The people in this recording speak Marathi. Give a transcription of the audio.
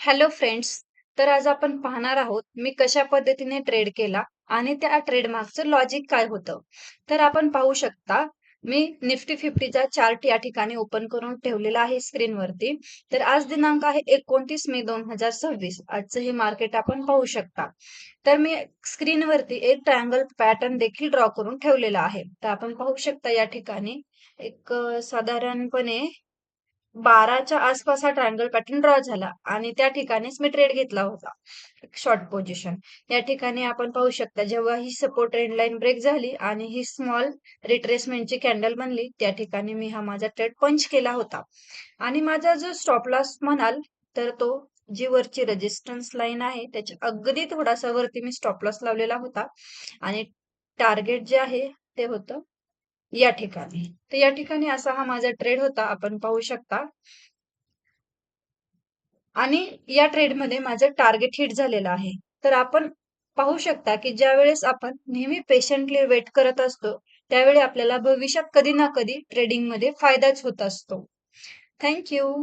Hello friends. तर आज आपण पाहणार आहोत मी कशा पद्धतीने ट्रेड केला आणि त्या ट्रेड मागचं लॉजिक काय होतं. तर आपण पाहू शकता, मी निफ्टी 50चा चार्ट या ठिकाणी ओपन करून ठेवलेला आहे स्क्रीनवरती. तर आज दिनांक आहे 29 मे 2026. आजचं हे मार्केट आपण पाहू शकता. तर मी स्क्रीनवरती एक ट्रायंगल पॅटर्न देखील ड्रॉ करून ठेवलेला आहे. तर आपण पाहू शकता या ठिकाणी एक साधारणपणे 12च्या आसपास हा ट्रायंगल पॅटर्न ड्रॉ झाला आणि त्या ठिकाणीच मी ट्रेड घेतला होता. Short position. या ठिकाणी आपण पाहू शकता, जेव्हा ही सपोर्ट ट्रेंड लाईन ब्रेक झाली आणि ही स्मॉल रिट्रेसमेंटची कॅन्डल बनली, त्या ठिकाणी मी हा माझा ट्रेड पंच केला होता. आणि माझा जो स्टॉप लॉस म्हणाल तर तो जी वरची रेजिस्टन्स लाईन आहे त्याच्या अगदी थोडासा वरती मी स्टॉप लॉस लावलेला होता आणि टार्गेट जे आहे ते होतं या ठिकाणी. तर या ठिकाणी असा हा माझा ट्रेड होता, आपण पाहू शकता. आणि या ट्रेडमध्ये माझं टार्गेट हिट झालेलं आहे. तर आपण पाहू शकता, की ज्यावेळेस आपण नेहमी पेशंटली वेट करत असतो, त्यावेळी आपल्याला भविष्यात कधी ना कधी ट्रेडिंगमध्ये फायदाच होत असतो. Thank you.